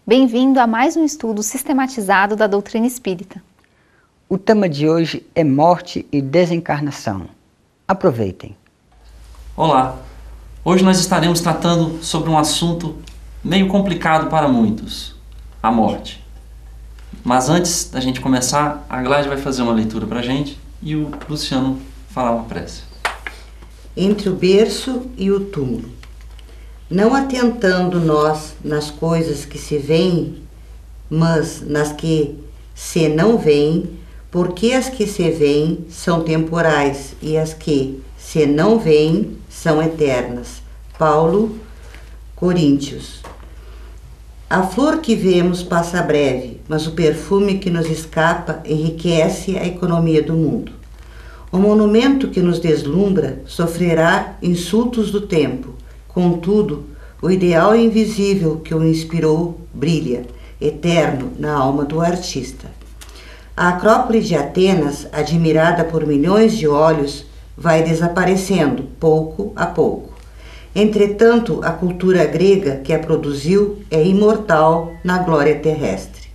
Bem-vindo a mais um estudo sistematizado da doutrina espírita. O tema de hoje é morte e desencarnação. Aproveitem. Olá! Hoje nós estaremos tratando sobre um assunto meio complicado para muitos, a morte. Mas antes da gente começar, a Gladys vai fazer uma leitura para a gente e o Luciano falar uma prece. Entre o berço e o túmulo. Não atentando nós nas coisas que se veem, mas nas que se não veem, porque as que se veem são temporais e as que se não veem são eternas. Paulo, Coríntios. A flor que vemos passa breve, mas o perfume que nos escapa enriquece a economia do mundo. O monumento que nos deslumbra sofrerá insultos do tempo. Contudo, o ideal invisível que o inspirou brilha, eterno na alma do artista. A Acrópole de Atenas, admirada por milhões de olhos, vai desaparecendo pouco a pouco. Entretanto, a cultura grega que a produziu é imortal na glória terrestre.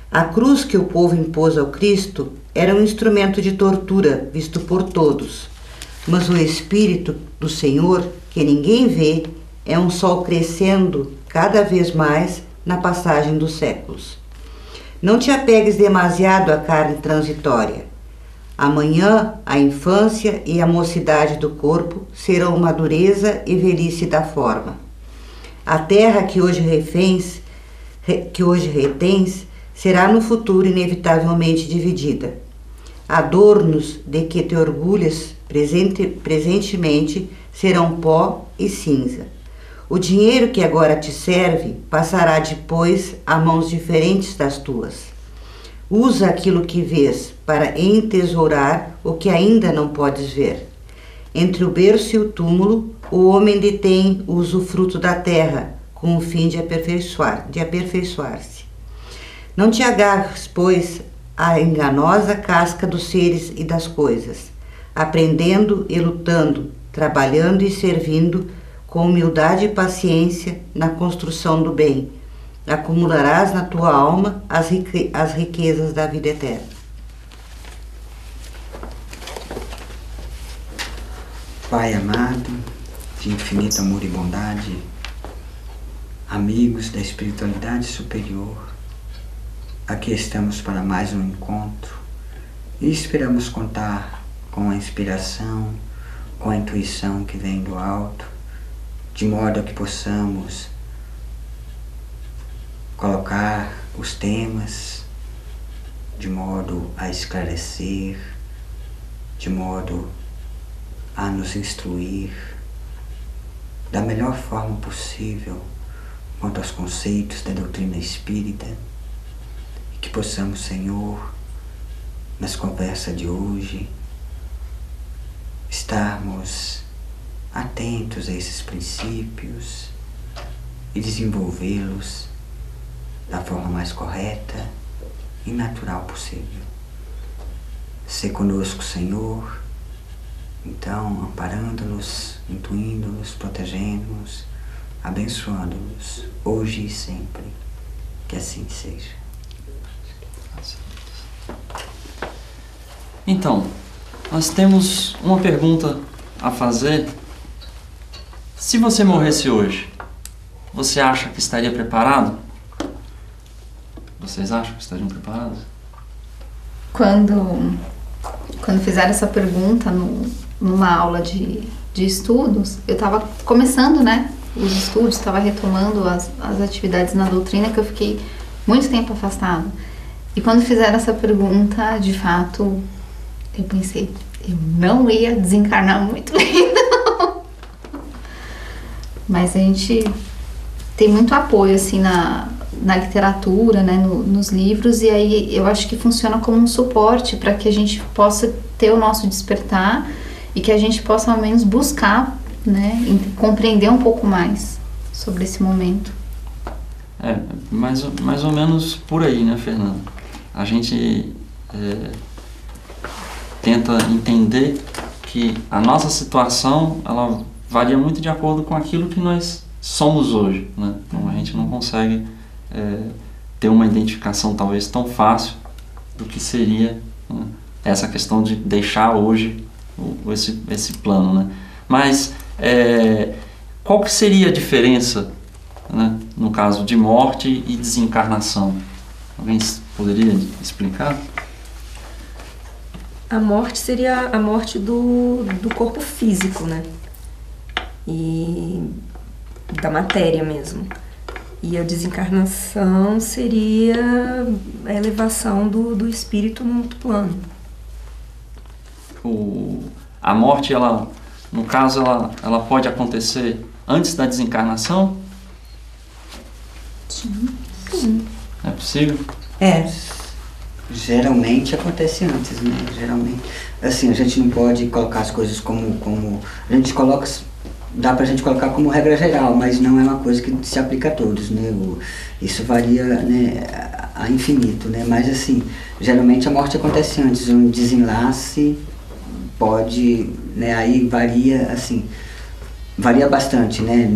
A cruz que o povo impôs ao Cristo era um instrumento de tortura visto por todos, mas o Espírito do Senhor, que ninguém vê, é um sol crescendo cada vez mais na passagem dos séculos. Não te apegues demasiado à carne transitória. Amanhã, a infância e a mocidade do corpo serão madureza e velhice da forma. A terra que hoje retens será no futuro inevitavelmente dividida. Adornos de que te orgulhas presentemente serão pó e cinza. O dinheiro que agora te serve passará depois a mãos diferentes das tuas. Usa aquilo que vês para entesourar o que ainda não podes ver. Entre o berço e o túmulo, o homem detém o usufruto da terra, com o fim de aperfeiçoar-se. Não te agarres, pois, à enganosa casca dos seres e das coisas, aprendendo e lutando, trabalhando e servindo, com humildade e paciência na construção do bem, acumularás na tua alma as riquezas da vida eterna. Pai amado, de infinito amor e bondade, amigos da espiritualidade superior, aqui estamos para mais um encontro e esperamos contar com a inspiração, com a intuição que vem do alto, de modo a que possamos colocar os temas de modo a esclarecer, de modo a nos instruir da melhor forma possível quanto aos conceitos da doutrina espírita, e que possamos, Senhor, nas conversas de hoje, estarmos atentos a esses princípios e desenvolvê-los da forma mais correta e natural possível. Sê conosco, Senhor, então, amparando-nos, intuindo-nos, protegendo-nos, abençoando-nos, hoje e sempre. Que assim seja. Então, nós temos uma pergunta a fazer. Se você morresse hoje, você acha que estaria preparado? Vocês acham que estariam preparados? Quando fizeram essa pergunta numa aula de estudos, eu estava começando, né, os estudos, estava retomando as atividades na doutrina, que eu fiquei muito tempo afastada. E quando fizeram essa pergunta, de fato, eu pensei, eu não ia desencarnar muito bem, não. Mas a gente tem muito apoio, assim, na literatura, né, nos livros, e aí eu acho que funciona como um suporte para que a gente possa ter o nosso despertar e que a gente possa, ao menos, buscar, né, compreender um pouco mais sobre esse momento. Mais ou menos por aí, né, Fernanda? A gente tenta entender que a nossa situação, ela varia muito de acordo com aquilo que nós somos hoje, né? Então a gente não consegue ter uma identificação talvez tão fácil do que seria, né, essa questão de deixar hoje esse plano, né? Mas qual que seria a diferença, né, no caso de morte e desencarnação? Alguém poderia explicar? A morte seria a morte do corpo físico, né? E da matéria mesmo. E a desencarnação seria a elevação do espírito no outro plano. A morte, no caso, ela pode acontecer antes da desencarnação? Sim. É possível? Geralmente acontece antes, né? Geralmente. Assim, a gente não pode colocar as coisas como a gente coloca, dá pra gente colocar como regra geral, mas não é uma coisa que se aplica a todos, né? Isso varia, né, a infinito, né? Mas assim, geralmente a morte acontece antes, um desenlace pode, né, aí varia, assim, varia bastante, né?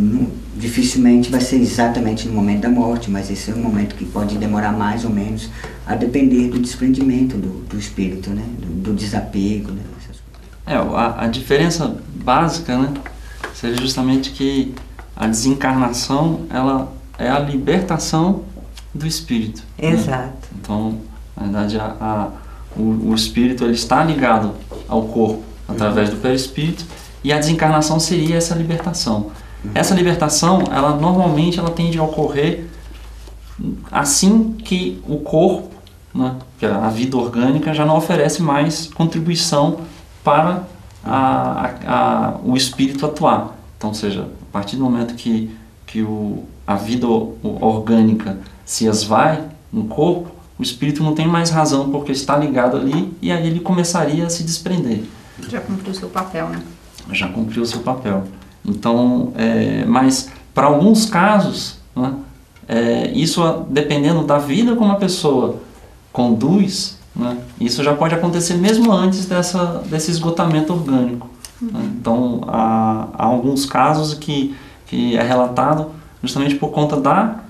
Dificilmente vai ser exatamente no momento da morte, mas esse é um momento que pode demorar mais ou menos, a depender do desprendimento do espírito, né? Do desapego, né? Essas coisas. A diferença básica, né, seria justamente que a desencarnação, ela é a libertação do espírito. Exato. Né? Então, na verdade, o espírito, ele está ligado ao corpo através do perispírito, e a desencarnação seria essa libertação. Essa libertação, normalmente ela tende a ocorrer assim que o corpo, né, que a vida orgânica já não oferece mais contribuição para o espírito atuar. Então, ou seja, a partir do momento que a vida orgânica se esvai no corpo, o espírito não tem mais razão porque está ligado ali, e aí ele começaria a se desprender. Já cumpriu o seu papel, né? Já cumpriu o seu papel. Então, mas para alguns casos, né, isso dependendo da vida como a pessoa conduz, né, isso já pode acontecer mesmo antes desse esgotamento orgânico. Né? Então, há alguns casos que é relatado justamente por conta da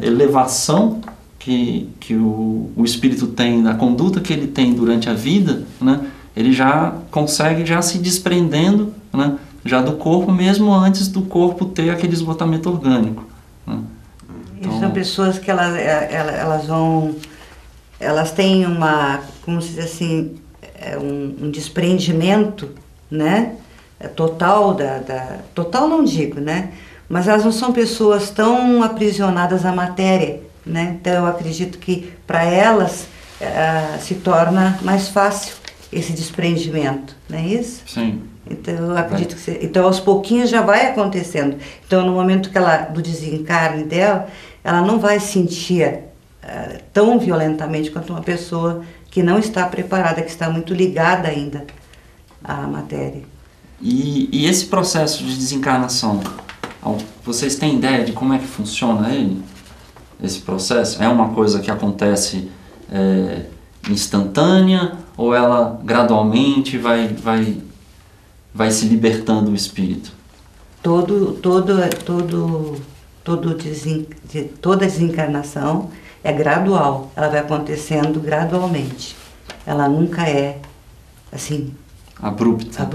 elevação que o espírito tem, da conduta que ele tem durante a vida, né, ele já consegue se desprendendo, né, já do corpo, mesmo antes do corpo ter aquele esgotamento orgânico. Né? Então, são pessoas que elas têm como se diz assim, um desprendimento, né, total total não digo, né, mas elas não são pessoas tão aprisionadas à matéria, né, então eu acredito que para elas se torna mais fácil esse desprendimento, não é isso? Sim. Então eu acredito que então aos pouquinhos já vai acontecendo. Então no momento do desencarne dela, ela não vai sentir tão violentamente quanto uma pessoa que não está preparada, que está muito ligada ainda à matéria. E esse processo de desencarnação, vocês têm ideia de como é que funciona ele? Esse processo? É uma coisa que acontece instantânea, ou ela gradualmente vai se libertando o espírito? Toda desencarnação é gradual, ela vai acontecendo gradualmente. Ela nunca é assim abrupta.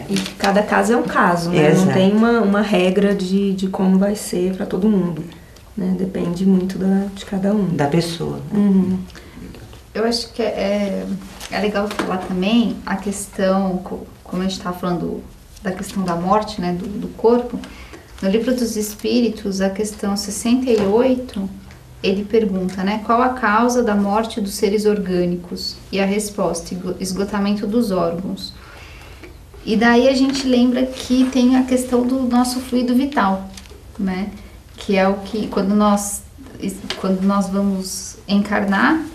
E cada caso é um caso, né? Exato. Não tem uma regra de como vai ser para todo mundo, né? Depende muito de cada um. Da pessoa. Uhum. Eu acho que é legal falar também a questão, como a gente estava falando da questão da morte, né, do corpo. No Livro dos Espíritos, a questão 68, ele pergunta, né, qual a causa da morte dos seres orgânicos? E a resposta, esgotamento dos órgãos. E daí a gente lembra que tem a questão do nosso fluido vital, né, que é o que, quando nós vamos encarnar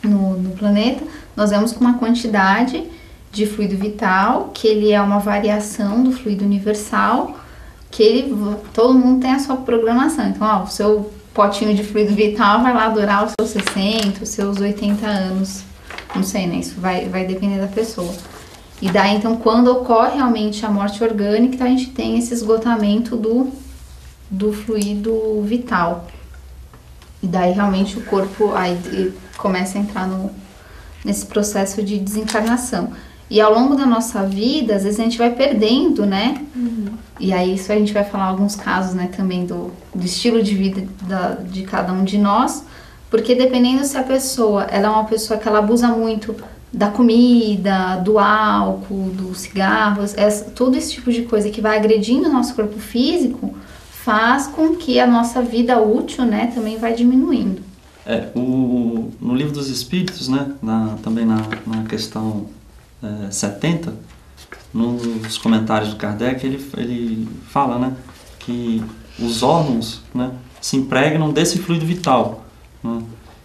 no planeta, nós vemos com uma quantidade de fluido vital, que ele é uma variação do fluido universal, que todo mundo tem a sua programação. Então, o seu potinho de fluido vital vai lá durar os seus 60, os seus 80 anos. Não sei, né? Isso vai depender da pessoa. E daí, então, quando ocorre realmente a morte orgânica, a gente tem esse esgotamento do fluido vital. E daí realmente o corpo aí começa a entrar nesse processo de desencarnação. E ao longo da nossa vida, às vezes a gente vai perdendo, né? E aí isso a gente vai falar alguns casos, né, também do estilo de vida de cada um de nós, porque dependendo se a pessoa, ela é uma pessoa que ela abusa muito da comida, do álcool, dos cigarros, todo esse tipo de coisa que vai agredindo o nosso corpo físico, faz com que a nossa vida útil, né, também vai diminuindo. No Livro dos Espíritos, né, também na questão 70, nos comentários do Kardec, ele fala, né, que os órgãos, né, se impregnam desse fluido vital, né,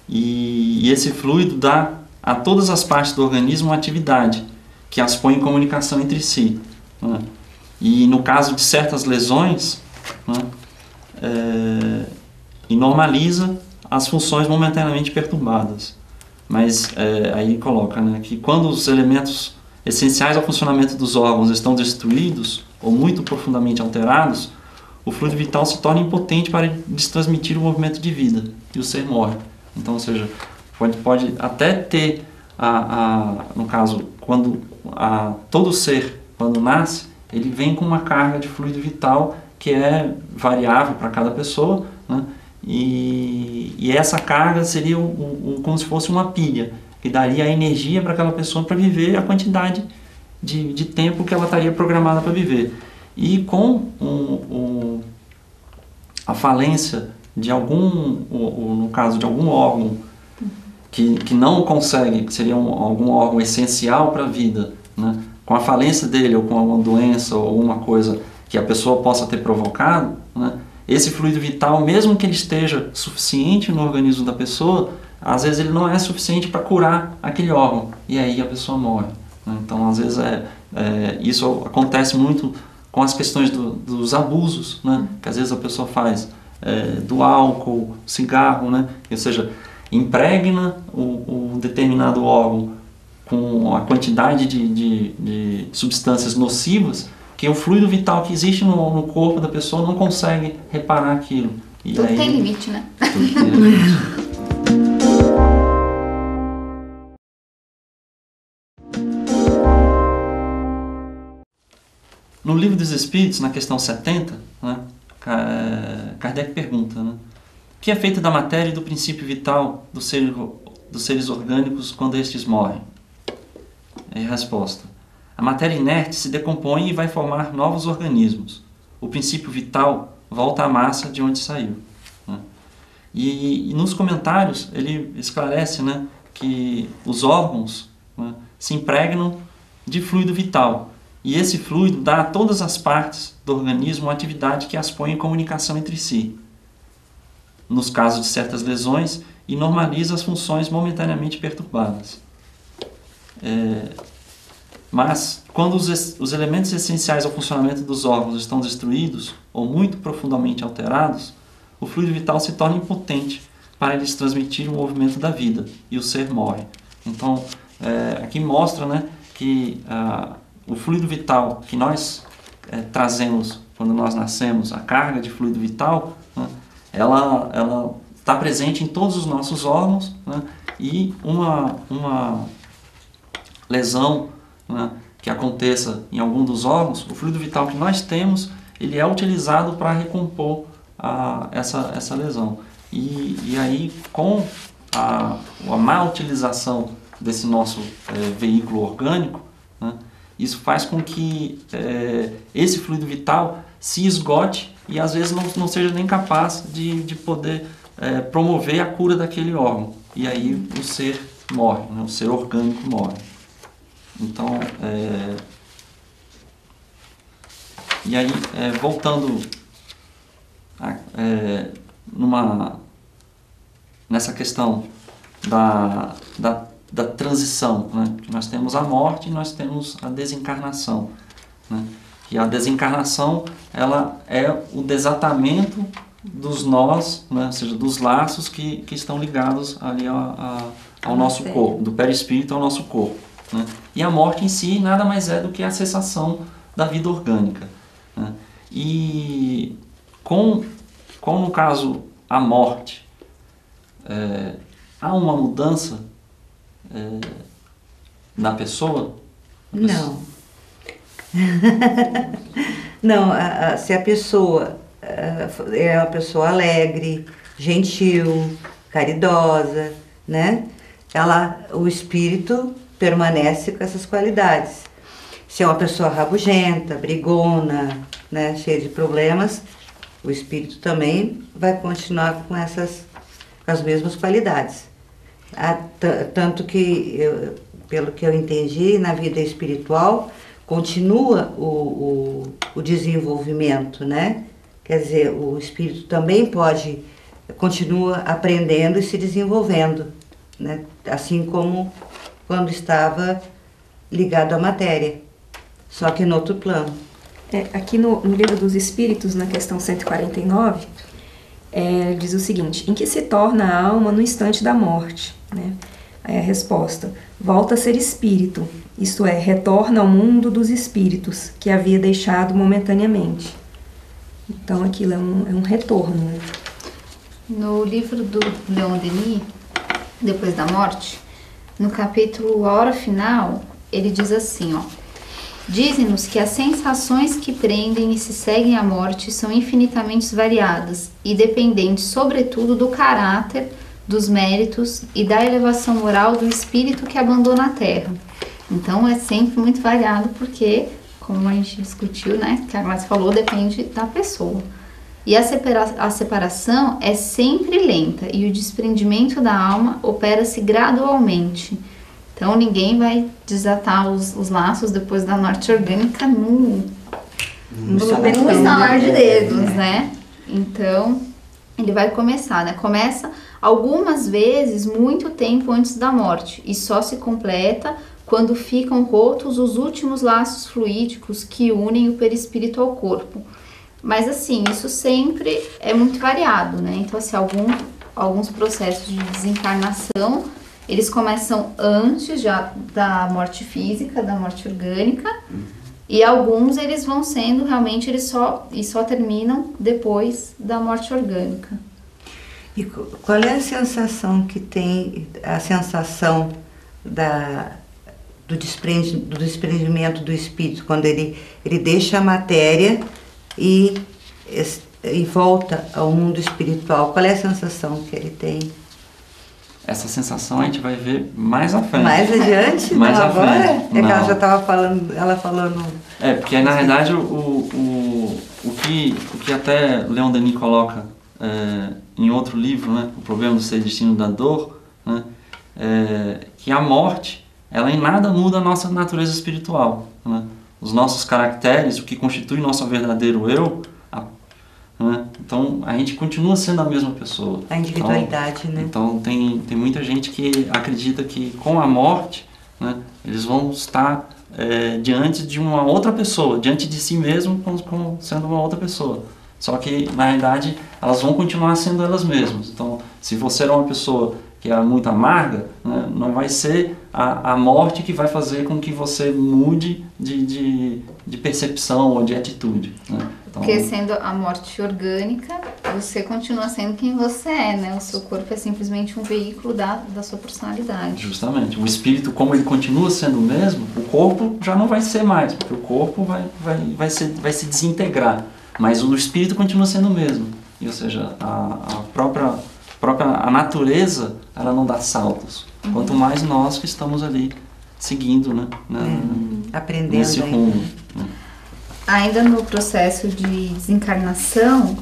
e esse fluido dá a todas as partes do organismo uma atividade que as põe em comunicação entre si, né, e no caso de certas lesões, né, e normaliza as funções momentaneamente perturbadas. Mas aí coloca, né, que quando os elementos essenciais ao funcionamento dos órgãos estão destruídos ou muito profundamente alterados, o fluido vital se torna impotente para lhes transmitir o movimento de vida e o ser morre. Então, ou seja, pode até ter, no caso, quando todo ser, quando nasce, ele vem com uma carga de fluido vital que é variável para cada pessoa, né? E essa carga seria como se fosse uma pilha, que daria a energia para aquela pessoa para viver a quantidade de tempo que ela estaria programada para viver. E com a falência de no caso de algum órgão que não consegue, que seria algum órgão essencial para a vida, né? Com a falência dele ou com alguma doença ou alguma coisa que a pessoa possa ter provocado, né? Esse fluido vital, mesmo que ele esteja suficiente no organismo da pessoa, às vezes ele não é suficiente para curar aquele órgão, e aí a pessoa morre, né? Então, às vezes, isso acontece muito com as questões dos abusos, né? Que às vezes a pessoa faz do álcool, cigarro, né? Ou seja, impregna o determinado órgão com a quantidade de substâncias nocivas que o fluido vital que existe no corpo da pessoa não consegue reparar aquilo. E tudo aí, tem limite, né? Tudo tem limite. No Livro dos Espíritos, na questão 70, né, Kardec pergunta, né, o que é feito da matéria e do princípio vital dos seres orgânicos quando estes morrem? E a resposta: a matéria inerte se decompõe e vai formar novos organismos. O princípio vital volta à massa de onde saiu, né? E nos comentários ele esclarece, né, que os órgãos, né, se impregnam de fluido vital. E esse fluido dá a todas as partes do organismo uma atividade que as põe em comunicação entre si, nos casos de certas lesões, e normaliza as funções momentaneamente perturbadas. Mas, quando os elementos essenciais ao funcionamento dos órgãos estão destruídos ou muito profundamente alterados, o fluido vital se torna impotente para lhes transmitir o movimento da vida e o ser morre. Então, aqui mostra, né, que o fluido vital que nós trazemos quando nós nascemos, a carga de fluido vital, né, ela está presente em todos os nossos órgãos, né, e uma lesão, né, que aconteça em algum dos órgãos, o fluido vital que nós temos, ele é utilizado para recompor essa lesão. E aí, com a má utilização desse nosso veículo orgânico, né, isso faz com que esse fluido vital se esgote e às vezes não seja nem capaz de poder promover a cura daquele órgão. E aí o ser morre, né, o ser orgânico morre. Então, e aí, voltando nessa questão da transição, né? Nós temos a morte e nós temos a desencarnação, né? E a desencarnação, ela é o desatamento dos nós, né? Ou seja, dos laços que estão ligados ali ao nosso corpo, do perispírito ao nosso corpo, né? E a morte em si nada mais é do que a cessação da vida orgânica, né? E com no caso a morte, há uma mudança na pessoa? Não. Não, se a pessoa é uma pessoa alegre, gentil, caridosa, né? O espírito permanece com essas qualidades. Se é uma pessoa rabugenta, brigona, né, cheia de problemas, o espírito também vai continuar com as mesmas qualidades. Tanto que, pelo que eu entendi, na vida espiritual continua o desenvolvimento, né? Quer dizer, o espírito também continua aprendendo e se desenvolvendo, né? Assim como quando estava ligado à matéria, só que no outro plano. Aqui no Livro dos Espíritos, na questão 149, diz o seguinte: em que se torna a alma no instante da morte? Né? Aí a resposta: volta a ser espírito, isto é, retorna ao mundo dos espíritos, que havia deixado momentaneamente. Então aquilo é um retorno. Né? No livro do Leon Denis, Depois da Morte, no capítulo A Hora Final, ele diz assim, ó: dizem-nos que as sensações que prendem e se seguem à morte são infinitamente variadas e dependentes, sobretudo, do caráter, dos méritos e da elevação moral do espírito que abandona a Terra. Então é sempre muito variado porque, como a gente discutiu, né, que a Gladys falou, depende da pessoa. E a separação é sempre lenta e o desprendimento da alma opera-se gradualmente. Então ninguém vai desatar os laços depois da morte orgânica num estalar de dedos, né? Então ele vai começar, né? Começa algumas vezes muito tempo antes da morte e só se completa quando ficam rotos os últimos laços fluídicos que unem o perispírito ao corpo. Mas assim, isso sempre é muito variado, né? Então assim, alguns processos de desencarnação, eles começam antes já da morte física, da morte orgânica, e alguns eles vão sendo realmente, eles só terminam depois da morte orgânica. E qual é a sensação que tem, a sensação do desprendimento do espírito, quando ele deixa a matéria e volta ao mundo espiritual? Qual é a sensação que ele tem? Essa sensação a gente vai ver mais à frente. Mais adiante? Mais não, à agora? frente. É que ela já estava falando, ela falou no... Porque na realidade o que até Leon Denis coloca em outro livro, né, O Problema do Ser Destino da Dor, né, que a morte, ela em nada muda a nossa natureza espiritual, né? Os nossos caracteres, o que constitui nosso verdadeiro eu, né? Então a gente continua sendo a mesma pessoa. A individualidade, né? Então tem muita gente que acredita que com a morte, né, eles vão estar diante de uma outra pessoa, diante de si mesmo como sendo uma outra pessoa. Só que na realidade elas vão continuar sendo elas mesmas. Então se você é uma pessoa que é muito amarga, né, não vai ser a morte que vai fazer com que você mude de percepção ou de atitude, né? Então, porque sendo a morte orgânica, você continua sendo quem você é, né? O seu corpo é simplesmente um veículo da sua personalidade. Justamente. O espírito, como ele continua sendo o mesmo, o corpo já não vai ser mais, porque o corpo vai se desintegrar. Mas o espírito continua sendo o mesmo. E, ou seja, a própria natureza, ela não dá saltos. Quanto mais nós que estamos ali seguindo, né? Aprendendo nesse rumo. Ainda no processo de desencarnação,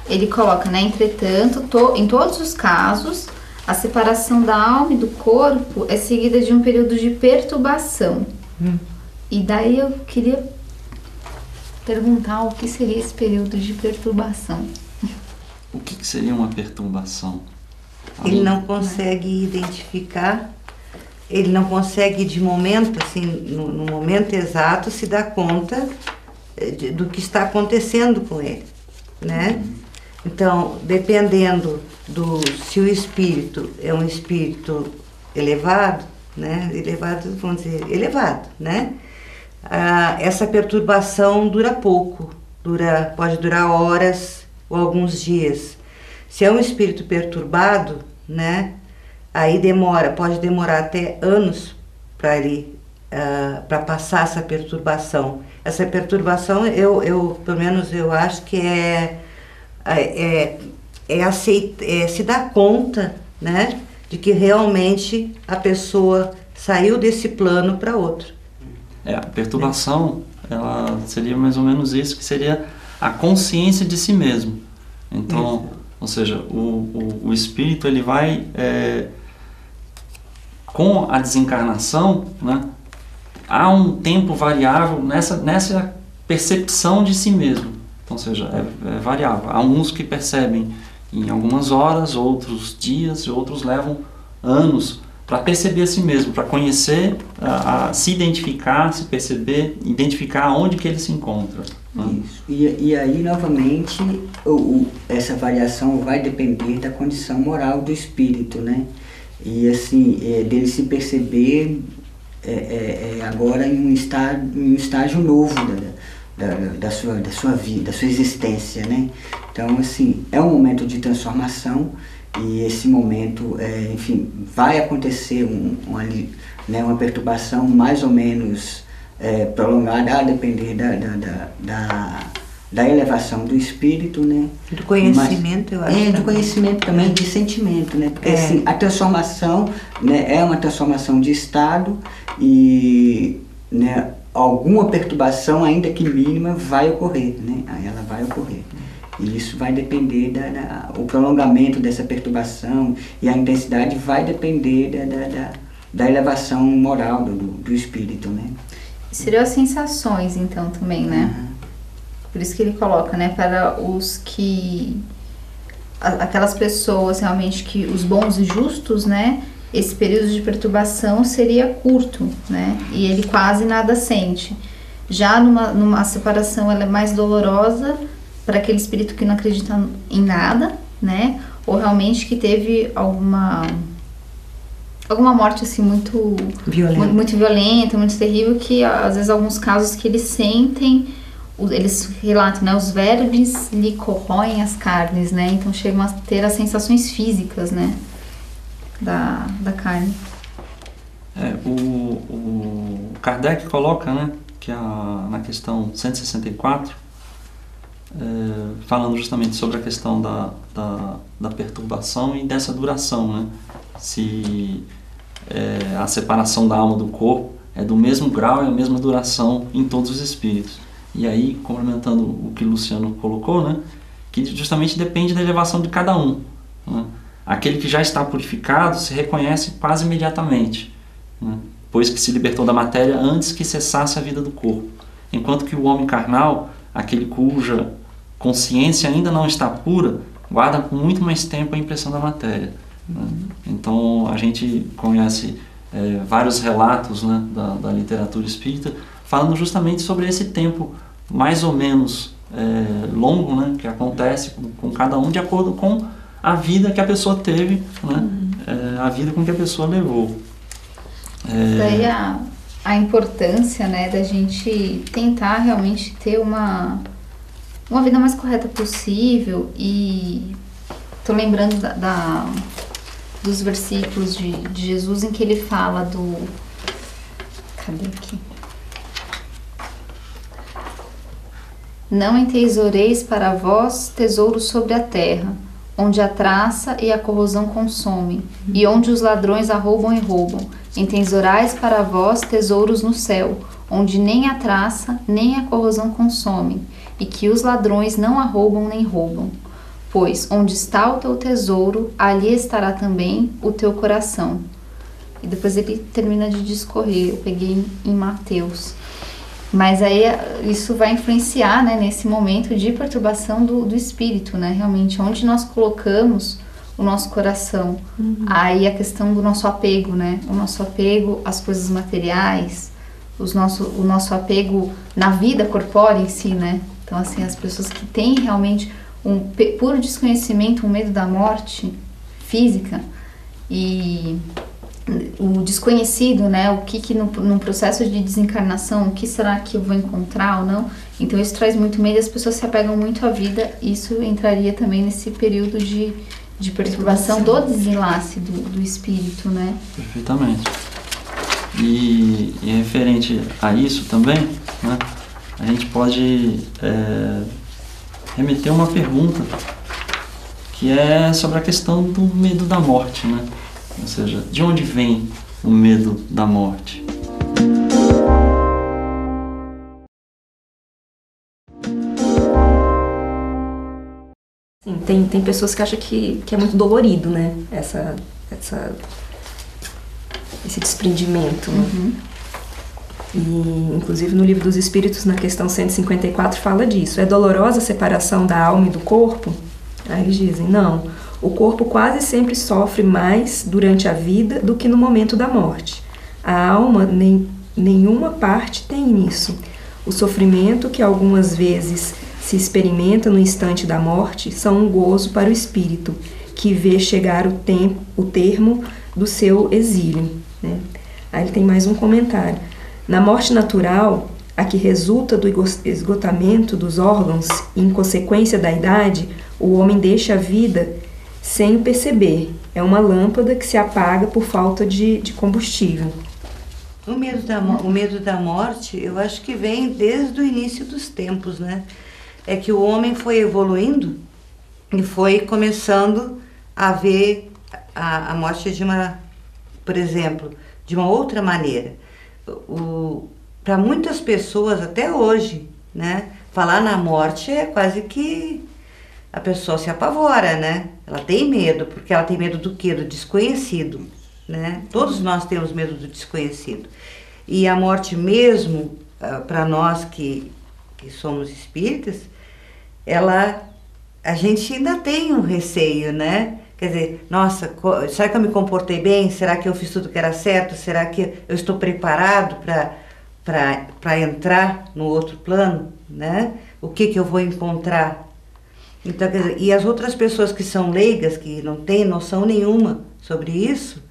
ele coloca, né? Entretanto, em todos os casos, a separação da alma e do corpo é seguida de um período de perturbação. E daí eu queria perguntar o que seria esse período de perturbação. O que seria uma perturbação? Ele não consegue identificar, ele não consegue de momento, assim, no momento exato, se dar conta do que está acontecendo com ele, né? Então, dependendo se o espírito é um espírito elevado, né? Vamos dizer, elevado, né? Essa perturbação dura pouco, pode durar horas ou alguns dias. Se é um espírito perturbado, né? Aí pode demorar até anos para ele, para passar essa perturbação. Essa perturbação, pelo menos eu acho que se dar conta, né, de que realmente a pessoa saiu desse plano para outro. A perturbação, ela seria mais ou menos isso, que seria a consciência de si mesmo. Então, ou seja, o espírito, ele vai, com a desencarnação, né, há um tempo variável nessa percepção de si mesmo. Então, ou seja, é variável. Há uns que percebem em algumas horas, outros dias, e outros levam anos para perceber a si mesmo, para conhecer, se identificar, se perceber, identificar onde que ele se encontra. Né? Isso. E aí, novamente, essa variação vai depender da condição moral do espírito, né? E assim, dele se perceber agora em um estágio novo da sua vida, da sua existência, né? Então, assim, é um momento de transformação e esse momento, enfim, vai acontecer uma perturbação mais ou menos prolongada, a depender da elevação do espírito, né? Do conhecimento, eu acho. Do conhecimento também, de sentimento, né? Porque assim, a transformação, né, é uma transformação de estado e, né, alguma perturbação, ainda que mínima, vai ocorrer, né? Aí ela vai ocorrer. E isso vai depender o prolongamento dessa perturbação e a intensidade vai depender da elevação moral do espírito, né? Seriam as sensações, então, também, né? Uhum. Por isso que ele coloca, né? Para os que... aquelas pessoas realmente que... os bons e justos, né? Esse período de perturbação seria curto, né? E ele quase nada sente. Já numa separação, ela é mais dolorosa para aquele espírito que não acredita em nada, né? Ou realmente que teve alguma morte assim muito violenta, muito terrível, que às vezes alguns casos que eles sentem, eles relatam, né? Os vermes lhe corroem as carnes, né? Então chegam a ter as sensações físicas, né? Da carne. O Kardec coloca, né? Que na questão 164, falando justamente sobre a questão da perturbação e dessa duração, né? Se a separação da alma do corpo é do mesmo grau e a mesma duração em todos os espíritos. E aí, complementando o que o Luciano colocou, né? Que justamente depende da elevação de cada um, né? Aquele que já está purificado se reconhece quase imediatamente, né? Pois que se libertou da matéria antes que cessasse a vida do corpo. Enquanto que o homem carnal, aquele cuja consciência ainda não está pura, guarda por muito mais tempo a impressão da matéria, né? Então a gente conhece vários relatos, né, da literatura espírita falando justamente sobre esse tempo mais ou menos longo, né, que acontece com cada um de acordo com a vida que a pessoa teve, né, a vida com que a pessoa levou. Daí a importância, né, da gente tentar realmente ter uma vida mais correta possível. E tô lembrando dos versículos de Jesus em que ele fala cadê aqui? Não entesoureis para vós tesouros sobre a terra, onde a traça e a corrosão consomem, e onde os ladrões arrombam e roubam. Entesourais para vós tesouros no céu, onde nem a traça nem a corrosão consomem, e que os ladrões não arrombam nem roubam. Pois onde está o teu tesouro, ali estará também o teu coração. E depois ele termina de discorrer, eu peguei em Mateus. Mas aí isso vai influenciar, né, nesse momento de perturbação do espírito, né, realmente, onde nós colocamos o nosso coração. Aí a questão do nosso apego, né, o nosso apego às coisas materiais, o nosso apego na vida corpórea em si, né. Então, assim, as pessoas que têm realmente um puro desconhecimento, um medo da morte física e o desconhecido, né, o que no processo de desencarnação, o que será que eu vou encontrar ou não, então isso traz muito medo e as pessoas se apegam muito à vida. Isso entraria também nesse período de de perturbação do desenlace do espírito, né? Perfeitamente. E referente a isso também, né, a gente pode remeter uma pergunta que é sobre a questão do medo da morte, né? Ou seja, de onde vem o medo da morte? Sim, tem pessoas que acham que é muito dolorido, né? Esse desprendimento. Né? E, inclusive, no Livro dos Espíritos, na questão 154, fala disso. É dolorosa a separação da alma e do corpo? Aí eles dizem, não. O corpo quase sempre sofre mais durante a vida do que no momento da morte. A alma, nenhuma parte tem nisso. O sofrimento que algumas vezes se experimenta no instante da morte são um gozo para o espírito, que vê chegar o termo do seu exílio. Né? Aí ele tem mais um comentário. Na morte natural, a que resulta do esgotamento dos órgãos e em consequência da idade, o homem deixa a vida sem o perceber. É uma lâmpada que se apaga por falta de combustível. O medo da morte, eu acho que vem desde o início dos tempos, né? É que o homem foi evoluindo e foi começando a ver a morte por exemplo, de uma outra maneira. Para muitas pessoas, até hoje, né? Falar na morte é quase que a pessoa se apavora, né? Ela tem medo, porque ela tem medo do quê? Do desconhecido, né? Todos nós temos medo do desconhecido. E a morte mesmo, para nós que somos espíritas, a gente ainda tem um receio, né? Quer dizer, nossa, será que eu me comportei bem? Será que eu fiz tudo que era certo? Será que eu estou preparado para entrar no outro plano, né? O que eu vou encontrar? Então, quer dizer, e as outras pessoas que são leigas, que não têm noção nenhuma sobre isso,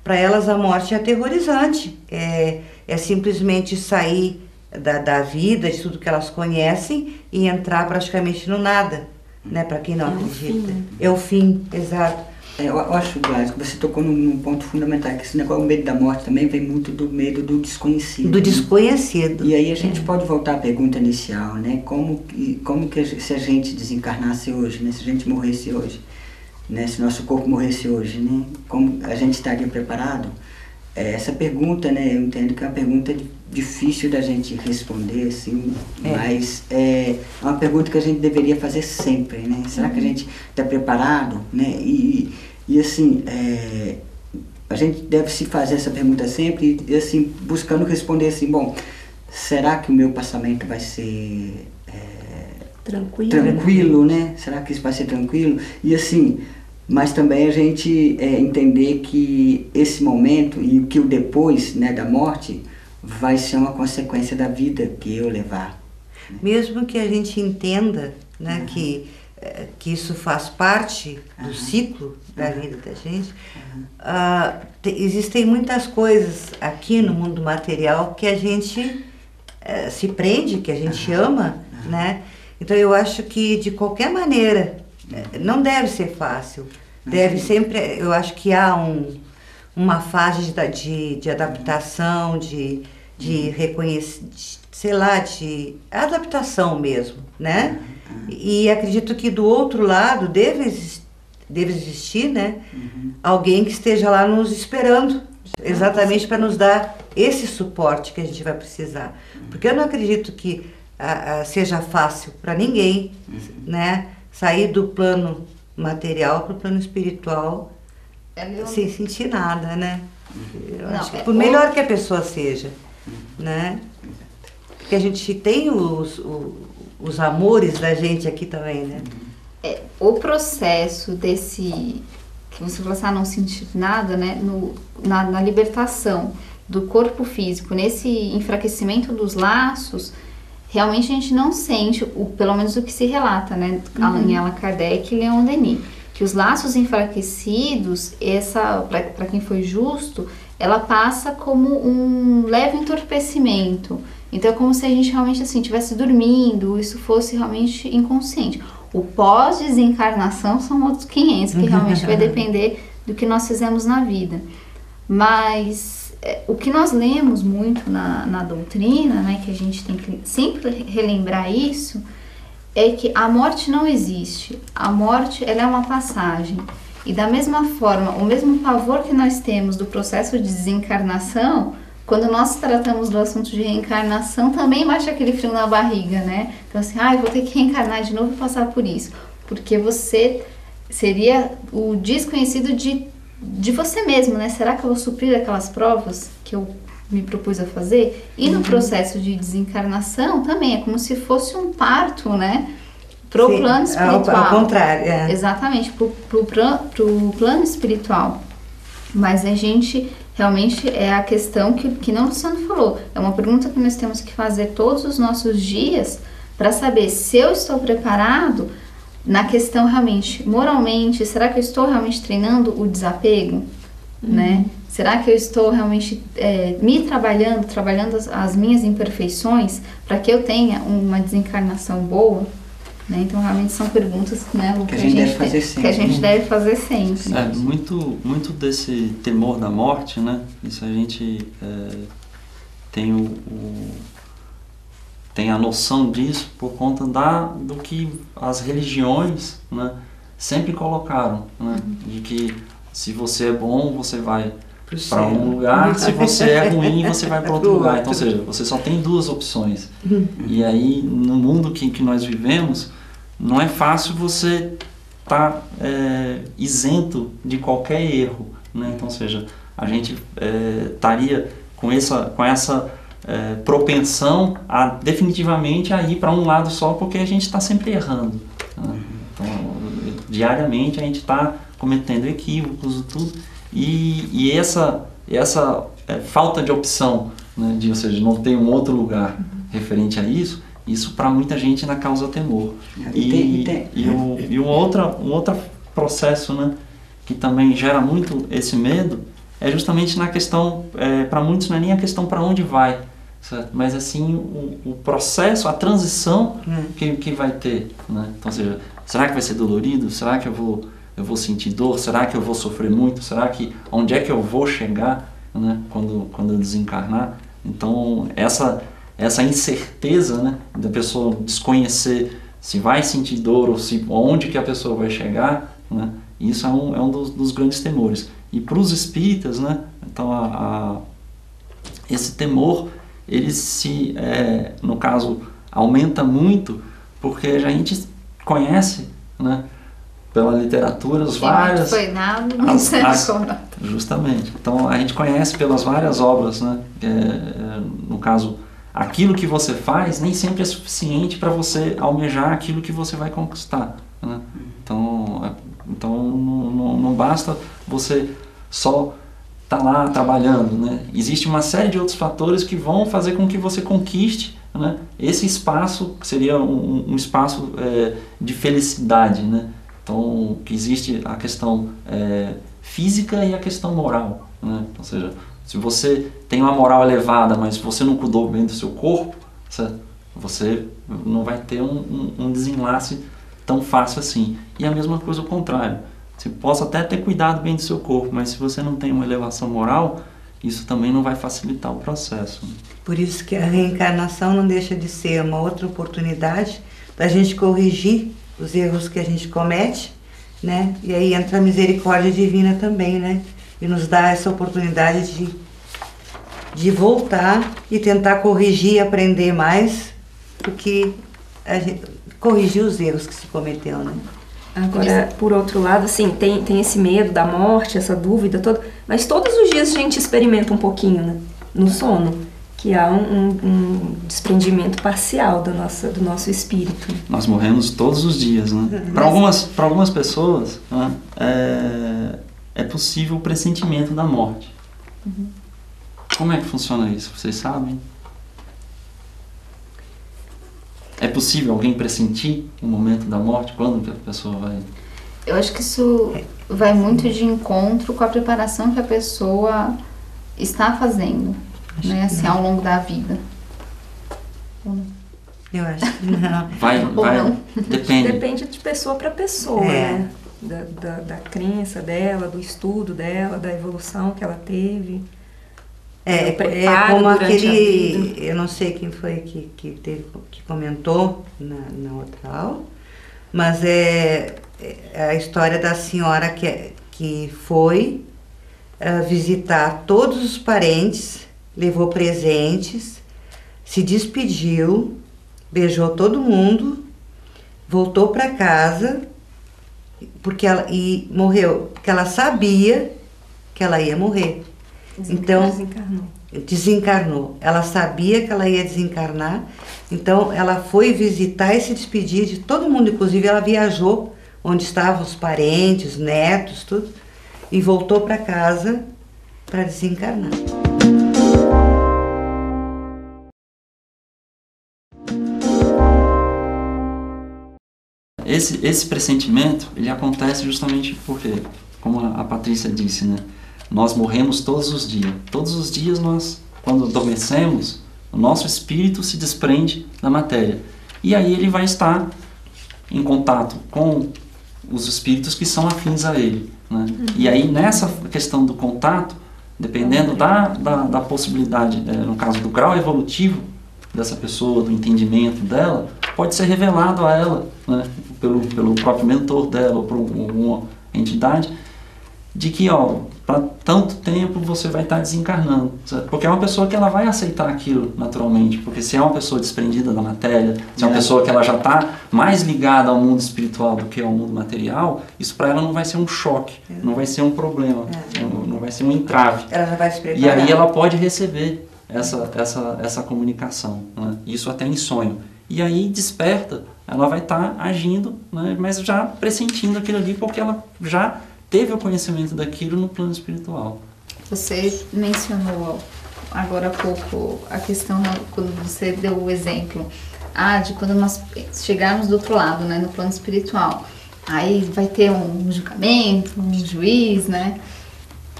para elas a morte é aterrorizante. É simplesmente sair da vida, de tudo que elas conhecem e entrar praticamente no nada, né? Para quem não acredita. É o fim, exato. Eu acho, Gladys, que você tocou num ponto fundamental, que esse negócio, o medo da morte também vem muito do medo do desconhecido. Do desconhecido. E aí a gente pode voltar à pergunta inicial, né? Como que se a gente desencarnasse hoje, né? Se a gente morresse hoje, né? Se nosso corpo morresse hoje, né? Como a gente estaria preparado? Essa pergunta, né? Eu entendo que é uma pergunta difícil da gente responder, assim, mas é uma pergunta que a gente deveria fazer sempre, né? Será que a gente está preparado, né? E assim, a gente deve se fazer essa pergunta sempre e assim, buscando responder assim, bom, será que o meu passamento vai ser tranquilo, né? Será que isso vai ser tranquilo? E assim, mas também a gente entender que esse momento e que o depois, né, da morte vai ser uma consequência da vida que eu levar. Mesmo que a gente entenda, né, que isso faz parte do ciclo da vida da gente, existem muitas coisas aqui no mundo material que a gente se prende, que a gente ama, né? Então eu acho que de qualquer maneira não deve ser fácil. Deve sempre, eu acho que há uma fase de adaptação, de reconhecer, sei lá, de adaptação mesmo, né? E acredito que do outro lado deve existir, né? Alguém que esteja lá nos esperando, exatamente para nos dar esse suporte que a gente vai precisar. Porque eu não acredito que seja fácil para ninguém, né? Sair do plano material para o plano espiritual sem sentir nada, né? Eu acho que por melhor que a pessoa seja, né? Porque a gente tem os amores da gente aqui também, né? O processo desse, que você falou assim, não sentir nada, né? Na libertação do corpo físico, nesse enfraquecimento dos laços, realmente a gente não sente, pelo menos o que se relata, né? Em Allan Kardec e Leon Denis, que os laços enfraquecidos, para quem foi justo, ela passa como um leve entorpecimento. Então é como se a gente realmente assim estivesse dormindo, isso fosse realmente inconsciente. O pós-desencarnação são outros 500, que realmente vai depender do que nós fizemos na vida. Mas o que nós lemos muito na doutrina, né, que a gente tem que sempre relembrar isso, é que a morte não existe. A morte, ela é uma passagem. E da mesma forma, o mesmo pavor que nós temos do processo de desencarnação, quando nós tratamos do assunto de reencarnação, também bate aquele frio na barriga, né? Então assim, eu vou ter que reencarnar de novo e passar por isso. Porque você seria o desconhecido de você mesmo, né? Será que eu vou suprir aquelas provas que eu me propus a fazer? E no processo de desencarnação também, é como se fosse um parto, né? Pro plano espiritual. Ao contrário. Exatamente, pro plano espiritual. Mas a gente, realmente, é a questão que não o Luciano falou. É uma pergunta que nós temos que fazer todos os nossos dias para saber se eu estou preparado na questão realmente, moralmente, será que eu estou realmente treinando o desapego, né? Será que eu estou realmente me trabalhando as minhas imperfeições para que eu tenha uma desencarnação boa? Né? Então, realmente são perguntas, né, Lu, que a gente deve fazer sempre. Muito desse temor da morte, né? Isso a gente tem tem a noção disso por conta do que as religiões, né, sempre colocaram, né? De que se você é bom, você vai para um lugar, se você é ruim, você vai para outro lugar. Então, ou seja, você só tem duas opções. E aí, no mundo que nós vivemos, não é fácil você estar isento de qualquer erro, né? Então, ou seja, a gente estaria com essa propensão definitivamente a ir para um lado só, porque a gente está sempre errando, né? Então, diariamente a gente está cometendo equívocos e tudo, e essa falta de opção, né, ou seja, não ter um outro lugar referente a isso para muita gente ainda causa temor. E um outro processo, né, que também gera muito esse medo é justamente na questão, para muitos não é nem a questão para onde vai, certo? Mas assim o processo, a transição que vai ter, né? Então, ou seja, será que vai ser dolorido? Será que eu vou sentir dor? Será que eu vou sofrer muito? Será que onde é que eu vou chegar, né, quando eu desencarnar? Então essa incerteza, né, da pessoa desconhecer se vai sentir dor ou onde que a pessoa vai chegar, né, isso é um dos grandes temores. E para os espíritas, né, então esse temor, ele no caso, aumenta muito, porque a gente conhece, né, pela literatura várias... Foi nada, justamente. Então a gente conhece pelas várias obras, né, no caso, aquilo que você faz nem sempre é suficiente para você almejar aquilo que você vai conquistar, né? Então não basta você só estar lá trabalhando, né? Existe uma série de outros fatores que vão fazer com que você conquiste, né, esse espaço, que seria um espaço de felicidade, né? Então, que existe a questão física e a questão moral, né? Ou seja, se você tem uma moral elevada, mas você não cuidou bem do seu corpo, certo? Você não vai ter um desenlace tão fácil assim. E a mesma coisa ao contrário. Você possa até ter cuidado bem do seu corpo, mas se você não tem uma elevação moral, isso também não vai facilitar o processo. Por isso que a reencarnação não deixa de ser uma outra oportunidade para a gente corrigir os erros que a gente comete, né? E aí entra a misericórdia divina também, né? E nos dá essa oportunidade de voltar e tentar corrigir e aprender mais do que corrigir os erros que se cometeu, né? Agora, por outro lado, assim, tem esse medo da morte, essa dúvida toda, mas todos os dias a gente experimenta um pouquinho, né, no sono, que há um desprendimento parcial do nosso espírito. Nós morremos todos os dias, né? Para algumas pessoas, né, é possível o pressentimento da morte. Como é que funciona isso? Vocês sabem? É possível alguém pressentir o momento da morte? Quando que a pessoa vai... Eu acho que isso vai muito de encontro com a preparação que a pessoa está fazendo, né, assim, ao longo da vida. Eu acho que não. Depende. Depende de pessoa para pessoa, né? Da crença dela, do estudo dela, da evolução que ela teve. É como aquele, eu não sei quem foi que comentou na outra aula, mas é a história da senhora que foi visitar todos os parentes, levou presentes, se despediu, beijou todo mundo, voltou para casa e morreu, porque ela sabia que ela ia morrer. Então, desencarnou. Ela sabia que ela ia desencarnar, então ela foi visitar e se despedir de todo mundo, inclusive ela viajou onde estavam os parentes, os netos, tudo, e voltou para casa para desencarnar. Esse pressentimento, ele acontece justamente porque, como a Patrícia disse, né? Nós morremos todos os dias. Todos os dias nós, quando adormecemos, o nosso espírito se desprende da matéria. E aí ele vai estar em contato com os espíritos que são afins a ele, né? E aí nessa questão do contato, dependendo da possibilidade, no caso do grau evolutivo dessa pessoa, do entendimento dela, pode ser revelado a ela, né, pelo próprio mentor dela ou por alguma entidade, de que, para tanto tempo você vai estar desencarnando, certo? Porque é uma pessoa que ela vai aceitar aquilo naturalmente, porque se é uma pessoa desprendida da matéria, se é uma pessoa que ela já está mais ligada ao mundo espiritual do que ao mundo material, isso para ela não vai ser um choque, não vai ser um problema, não vai ser um entrave. Ela já vai se preparar. E aí ela pode receber essa comunicação, né? Isso até em sonho. E aí desperta, ela vai estar agindo, né, mas já pressentindo aquilo ali, porque ela já teve o conhecimento daquilo no plano espiritual. Você mencionou agora há pouco a questão, quando você deu o exemplo, de quando nós chegarmos do outro lado, né, no plano espiritual. Aí vai ter um julgamento, um juiz, né?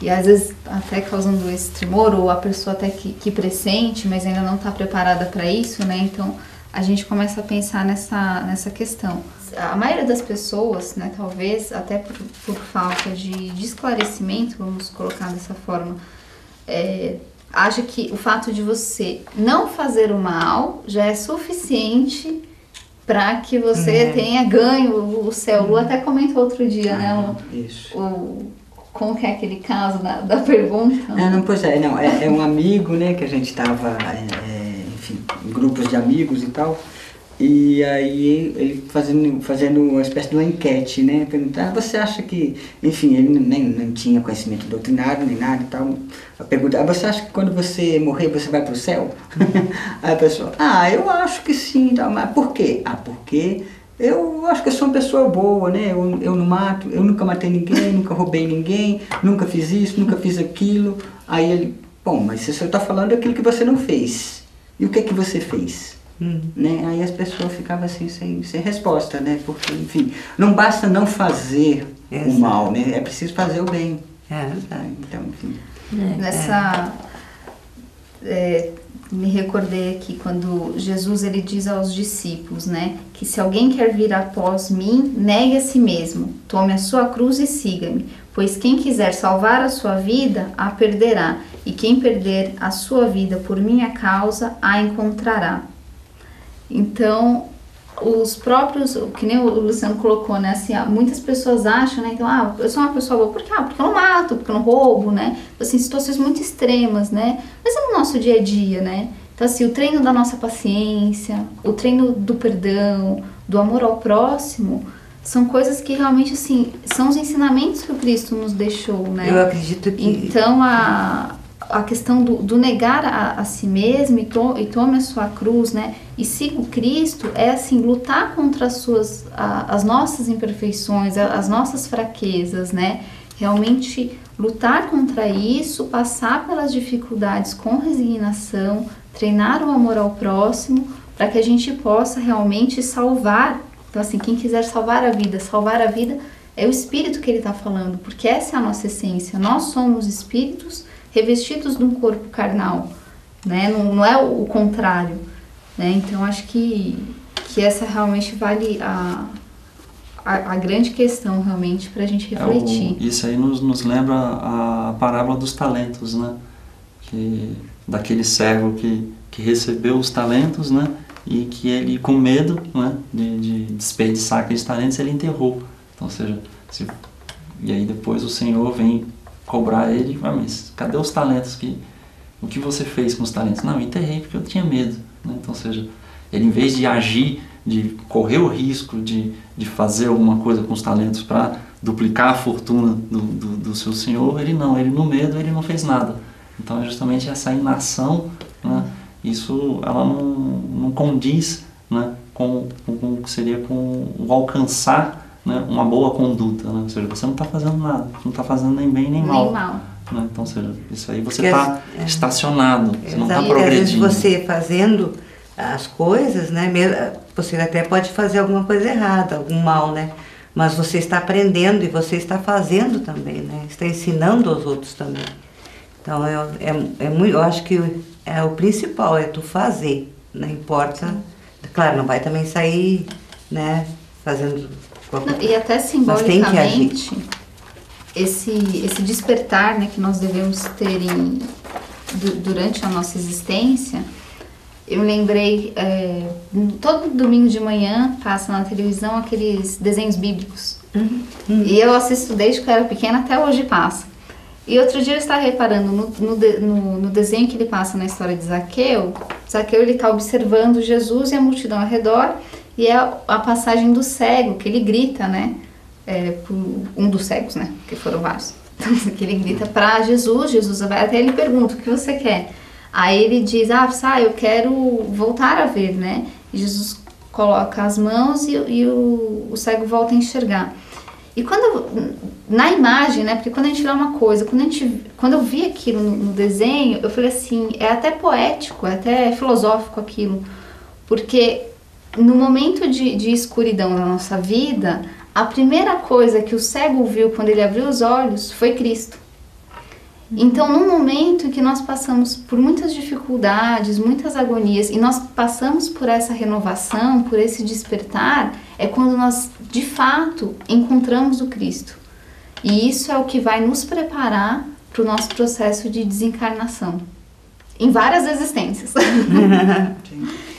E às vezes até causando esse tremor, ou a pessoa até que pressente, mas ainda não está preparada para isso, né? Então a gente começa a pensar nessa questão. A maioria das pessoas, né, talvez até por falta de esclarecimento, vamos colocar dessa forma, acha que o fato de você não fazer o mal já é suficiente para que você tenha ganho o céu. O Lu até comentou outro dia, né? Isso. Como que é aquele caso da pergunta? É um amigo, né, que a gente estava, enfim, em grupos de amigos e tal. E aí ele fazendo uma espécie de uma enquete, né? Perguntar, você acha que... Enfim, ele nem tinha conhecimento doutrinário, nem nada e tal. A pergunta, você acha que quando você morrer você vai para o céu? Aí a pessoa, eu acho que sim. Mas por quê? Porque eu acho que eu sou uma pessoa boa, né? Eu não mato, eu nunca matei ninguém, nunca roubei ninguém, nunca fiz isso, nunca fiz aquilo. Aí ele, mas você está falando aquilo que você não fez. E o que é que você fez? Né? Aí as pessoas ficavam assim sem resposta, né? Porque, enfim, não basta não fazer o mal, né? É preciso fazer o bem. Então, enfim. Me recordei aqui quando Jesus ele diz aos discípulos, né? Que se alguém quer vir após mim, negue a si mesmo, tome a sua cruz e siga-me. Pois quem quiser salvar a sua vida, a perderá. E quem perder a sua vida por minha causa, a encontrará. Então, os próprios, que nem o Luciano colocou, né, assim, muitas pessoas acham, né, então, eu sou uma pessoa boa, por quê? Porque eu não mato, porque eu não roubo, né, assim, situações muito extremas, né, mas é no nosso dia a dia, né, então, assim, o treino da nossa paciência, o treino do perdão, do amor ao próximo, são coisas que realmente, assim, são os ensinamentos que o Cristo nos deixou, né. Eu acredito que... Então, a questão do negar a si mesmo e tome a sua cruz, né? E siga o Cristo é assim, lutar contra as nossas imperfeições, as nossas fraquezas, né? Realmente lutar contra isso, passar pelas dificuldades com resignação, treinar o amor ao próximo, para que a gente possa realmente salvar. Então assim, quem quiser salvar a vida é o Espírito que ele está falando, porque essa é a nossa essência. Nós somos espíritos revestidos de um corpo carnal, né? Não é o contrário. né? Então acho que essa realmente vale a grande questão realmente para a gente refletir. Isso aí nos lembra a parábola dos talentos, né? Daquele servo que recebeu os talentos, né? E que ele, com medo, né, de desperdiçar aqueles talentos, ele enterrou. Então, ou seja, e aí depois o Senhor vem cobrar ele, mas cadê os talentos? O que você fez com os talentos? Não, eu enterrei porque eu tinha medo, né? Então, ou seja, ele, em vez de agir, de correr o risco de fazer alguma coisa com os talentos para duplicar a fortuna do seu Senhor, ele no medo, ele não fez nada. Então é justamente essa inação, né? Isso ela não condiz, né, com o que seria com o alcançar, né, uma boa conduta, né? Ou seja, você não está fazendo nada, não está fazendo nem bem nem mal. Né? Então, ou seja, isso aí você está estacionado, você não está progredindo. Às vezes você fazendo as coisas, né, você até pode fazer alguma coisa errada, algum mal, né? Mas você está aprendendo e você está fazendo também, né? Está ensinando aos outros também. Então, eu acho que o principal é tu fazer, não importa. Claro, não vai também sair, né, fazendo qualquer coisa. E até simbolicamente, esse despertar, né, que nós devemos ter durante a nossa existência. Eu me lembrei, todo domingo de manhã passa na televisão aqueles desenhos bíblicos. E eu assisto desde que eu era pequena, até hoje passa. E outro dia eu estava reparando no desenho que ele passa na história de Zaqueu. Zaqueu, ele está observando Jesus e a multidão ao redor, e é a passagem do cego, que ele grita, né? Um dos cegos, né? Porque foram vários. Então, que ele grita para Jesus, Jesus vai até ele pergunta, o que você quer? Aí ele diz, eu quero voltar a ver, né? E Jesus coloca as mãos e o cego volta a enxergar. E na imagem, né, porque quando a gente vê uma coisa, quando eu vi aquilo no desenho, eu falei assim, é até poético, é até filosófico aquilo, porque no momento de escuridão na nossa vida, a primeira coisa que o cego viu quando ele abriu os olhos foi Cristo. Então, no momento em que nós passamos por muitas dificuldades, muitas agonias, e nós passamos por essa renovação, por esse despertar, é quando nós, de fato, encontramos o Cristo. E isso é o que vai nos preparar para o nosso processo de desencarnação. Em várias existências.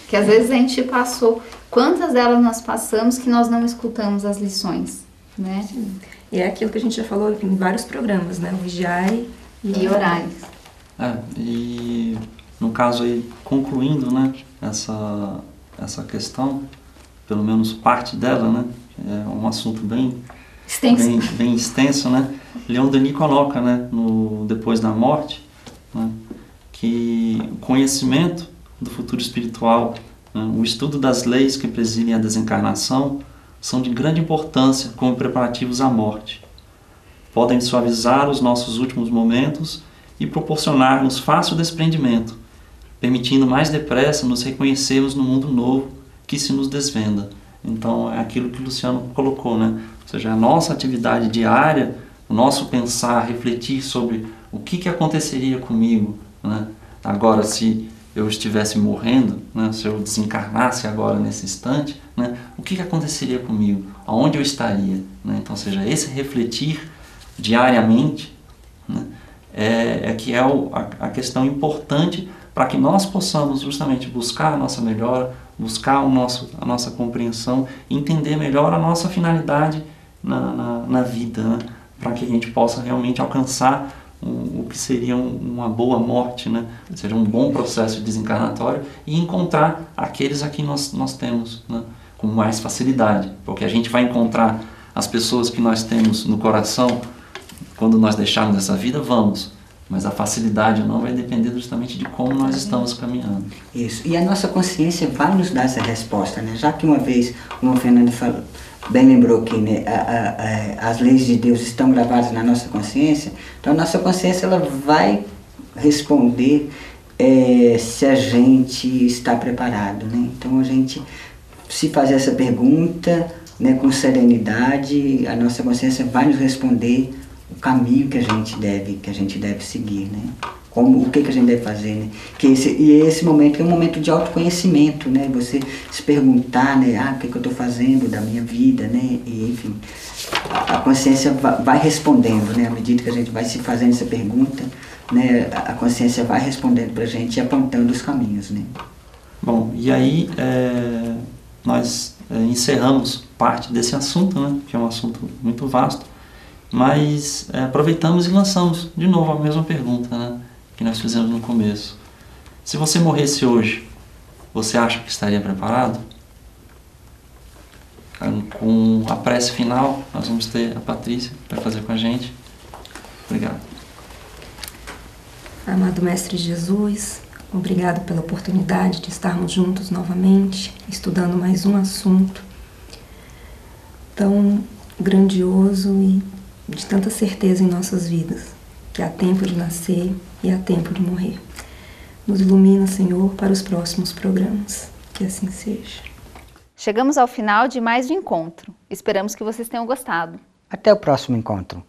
Que às vezes a gente passou, quantas delas nós passamos que nós não escutamos as lições, né? Sim. E é aquilo que a gente já falou em vários programas, né? O vigiai e orais. E no caso aí, concluindo, né, essa questão, pelo menos parte dela, né, é um assunto bem extenso, né? Leon Denis coloca, né, depois da morte, né, que o conhecimento do futuro espiritual, né, o estudo das leis que presidem a desencarnação são de grande importância como preparativos à morte. Podem suavizar os nossos últimos momentos e proporcionar-nos fácil desprendimento, permitindo mais depressa nos reconhecermos no mundo novo que se nos desvenda. Então, é aquilo que o Luciano colocou, né? Ou seja, a nossa atividade diária, o nosso pensar, refletir sobre o que aconteceria comigo, né? Agora, se eu estivesse morrendo, né? Se eu desencarnasse agora nesse instante, né? O que aconteceria comigo? Aonde eu estaria? Né? Então, ou seja, esse refletir diariamente, né, que é a questão importante para que nós possamos justamente buscar a nossa melhora, buscar a nossa compreensão, entender melhor a nossa finalidade na vida, né, para que a gente possa realmente alcançar o que seria uma boa morte, né, seja um bom processo desencarnatório e encontrar aqueles a quem nós temos, né, com mais facilidade, porque a gente vai encontrar as pessoas que nós temos no coração. Quando nós deixarmos essa vida, vamos. Mas a facilidade ou não vai depender justamente de como nós estamos caminhando. Isso. E a nossa consciência vai nos dar essa resposta, né? Já que uma vez, como o Fernando bem lembrou aqui, né? As leis de Deus estão gravadas na nossa consciência, então a nossa consciência ela vai responder se a gente está preparado, né? Então a gente, se fazer essa pergunta, né, com serenidade, a nossa consciência vai nos responder o caminho que a gente deve seguir, né? o que a gente deve fazer, né? Esse momento é um momento de autoconhecimento, né? Você se perguntar, né? O que eu estou fazendo da minha vida, né? E, enfim, a consciência vai respondendo, né? À medida que a gente vai se fazendo essa pergunta, né? A consciência vai respondendo para a gente e apontando os caminhos, né? Bom, e aí nós encerramos parte desse assunto, né? Que é um assunto muito vasto, mas aproveitamos e lançamos de novo a mesma pergunta, né? Que nós fizemos no começo. Se você morresse hoje, você acha que estaria preparado? Com a prece final, nós vamos ter a Patrícia para fazer com a gente. Obrigado. Amado Mestre Jesus, obrigado pela oportunidade de estarmos juntos novamente, estudando mais um assunto tão grandioso e de tanta certeza em nossas vidas, que há tempo de nascer e há tempo de morrer. Nos ilumina, Senhor, para os próximos programas. Que assim seja. Chegamos ao final de mais um encontro. Esperamos que vocês tenham gostado. Até o próximo encontro.